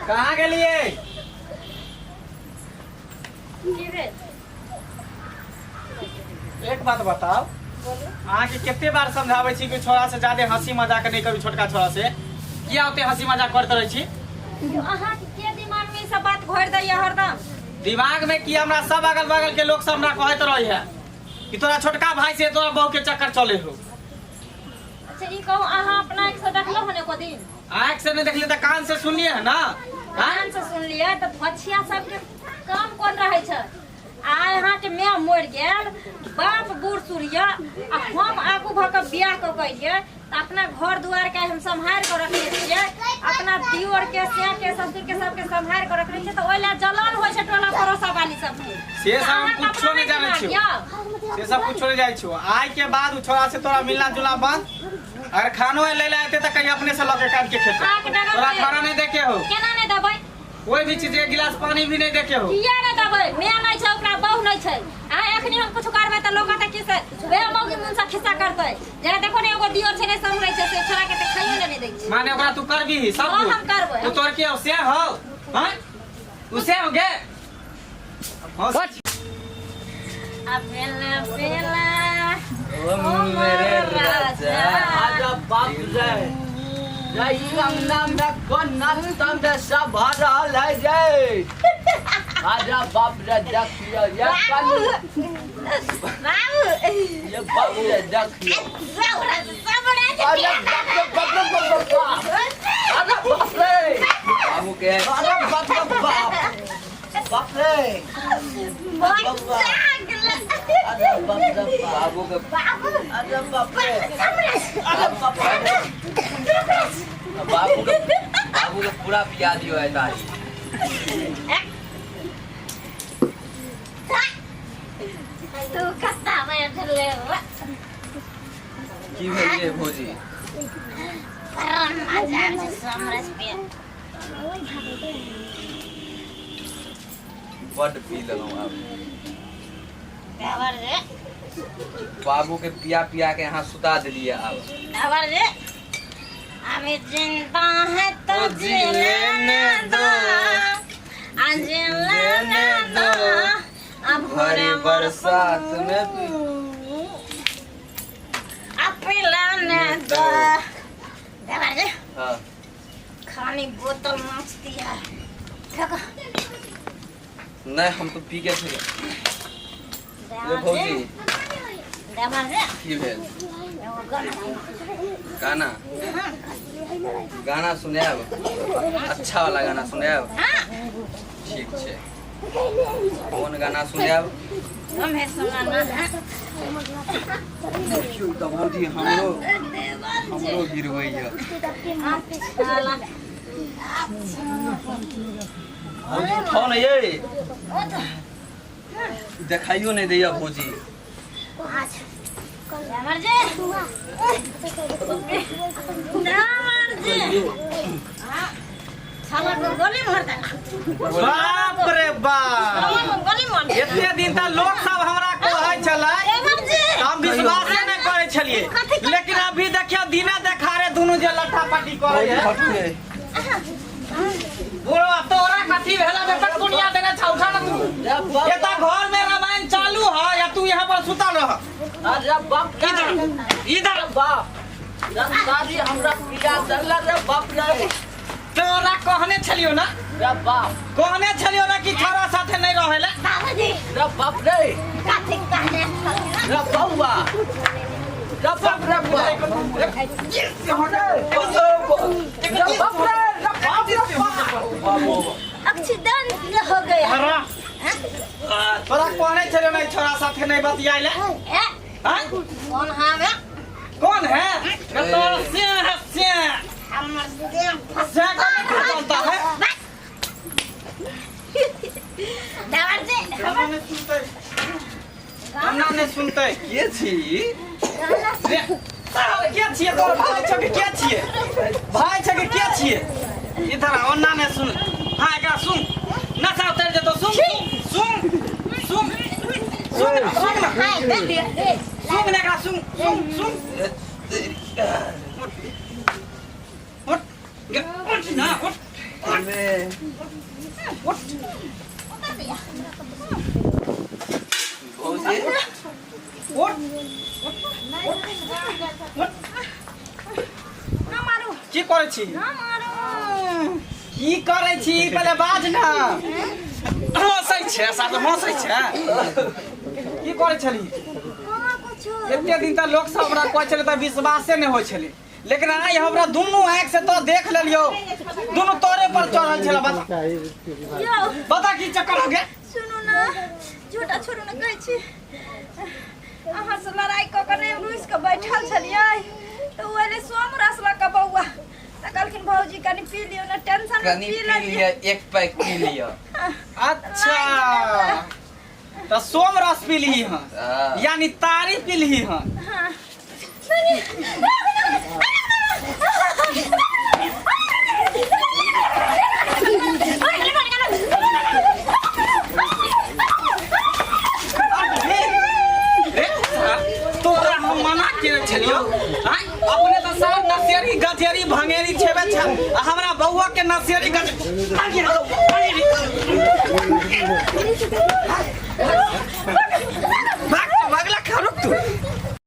कहाँ गेलिए? एक बात बताओ, अहाँ के कितने बार समझावे छी कि छोरा से ज्यादा हंसी मजाक नहीं करू, छोटका छोरा से किया होते हंसी मजाक करते रहे छी? अहाँ के दिमाग में सब बात घोर दैया हरदम। दिमाग में कि हमरा सब अगल बगल के लोग सब हमरा कहत रही है कि तोरा छोटका भाई से तोरा बहू के चक्कर चले हो। अच्छा ई कहू अहाँ अपना आँख से देखलो हने को दिन? आँख से नहीं देखलिए तो कान से सुनिए है ना। कान से सुन लिए तो बच्चिया सबके काम कोन रहे छ। आय अहाँ के मैं मर गेल, बाप बूढ़ सूरिया आ हम आगू भ के बियाह क कइए त अपना घर दुआर के हम संभाल के रखले छिए, अपना दियोर के से के ससुर के सबके संभाल के रखले छिए। त ओइला जलन होय छै टोला पड़ोसा वाली सबके। से सब हम कुछो नहीं जाने छियो, से सब कुछो नहीं जाय छियो। आज के बाद उ छोरा से तोरा मिलना जुलना बंद। अगर खानो ले ले आते त कहीं अपने से लगे काट के खेते। तोरा खाना नहीं देखे हो, केना नहीं दबै? कोई भी चीज एक गिलास पानी भी नहीं देखे हो। किया नहीं दबै? मैं नहीं छै, ओकरा बहू नहीं छै। आ एखनी हम कुछ करबै त लोग त किसे वे मौगी मुन से खिस्सा करतै। जेना देखो ने एगो दियोर छै ने संभरै छै, से छोरा के त खाइयो नहीं दै छै। माने ओकरा तू करबी ही सब कुछ। हम करबै। तू तोर के से हो, हैं? उसे हो गे। अबेला बेला ओ मेरे राजा आजा बाप जय जय अंगना में कोना तम सब भरा ले जय आजा बाप रे देखियो ये कन ये बाप रे देखियो आजा बाप रे बाबू के अरे बाप रे अरे बाबू के अरे बाप रे बाबू के पूरा पिया दियो है तारी तू कत्ता में चले की भेलिए भौजी परम मजा से समरस पे बड पी लगो अब खबर रे बाबू के पिया पिया के यहाँ सुता दिलिए अब खबर रे अभी जिंदा है तो जीने दो जीने दो अब भरी बरसात में अब पिलाने दो खबर रे हाँ खानी बोतल नाचती है देखो नहीं हम तो पी के थे ये भौजी खबर रे की भेल गाना गाना सुनाब अच्छा वाला गाना सुनाब ठीक है कौन गाना सुनाब हमें सुनाना है देखियो तो भौजी हमरो गिरवैया भौजी उठाओ ना ये देखाइयो नहीं दैया भौजी बाप रे बाप, इतने दिन तक लोग सब हमरा कहै छलै, हम विश्वास नहीं करे छलिए, लेकिन अभी देखियो दिना देखारे दोनों जे लट्ठा पाटी करे है। बुढ़वा तोरा कथी भेला बेटा दुनिया देने छौठा ना तू एता घर में रामायण चालू है या तू यहाँ पर सुतल रह? अरे बाप इधर बाप दादी हमरा पिया दल्ला रे बाप रे तोरा कहने छलियो ना, रे बाप कहने छलियो ना कि छोरा साथे नहीं रहेला। बाबूजी रे बाप रे काठी काने रे बउआ रे बाप रे एक्सीडेंट हो गया। तोरा कहने छलियो ना छोरा साथे नहीं बतियाइले। कौन है? कौन है? तो से हमर से से कौन चलता है? दावर से हमरा ने सुनते के छी रे साले के छिए तोर भाई छके के छिए? भाई छके के छिए? इधर ओन्ना ने सुन। हां एकरा सुन नशा उतर जे तो सुन सुन सुन सुन सुन हाय दे सुन एकरा सुन सुन सुन उठ उठ ना उठ अरे करे छी की करे छी पहले बाज ना हंसै छै साथ हंसै छै की करे छली एते दिन तक लोग सब हमरा कहै छले त विश्वासे नहीं होय छले लेकिन आई हमरा दुनू आंख से तो देख लेलियो दुनू तोरे पर चढ़ल छला बता की चक्कर हो गया सुनू ना झूठा छोड़ू ना कहै छी अहाँ से लड़ाई क के ने रुइस के बैठल छलियै तो ओले सोम रसला का बौआ त कहलखिन भौजी कनी पी लियो ना टेंशन में पी लियो एक पैक पी लियो अच्छा तो सोम रस पी ली हां यानी तारी पी ली हां हां तोरा हम मना के छलियो अपने तो सब नसेरी गठेरी भंगेरी छेबे छ हमरा बौआ के नसेरी गठ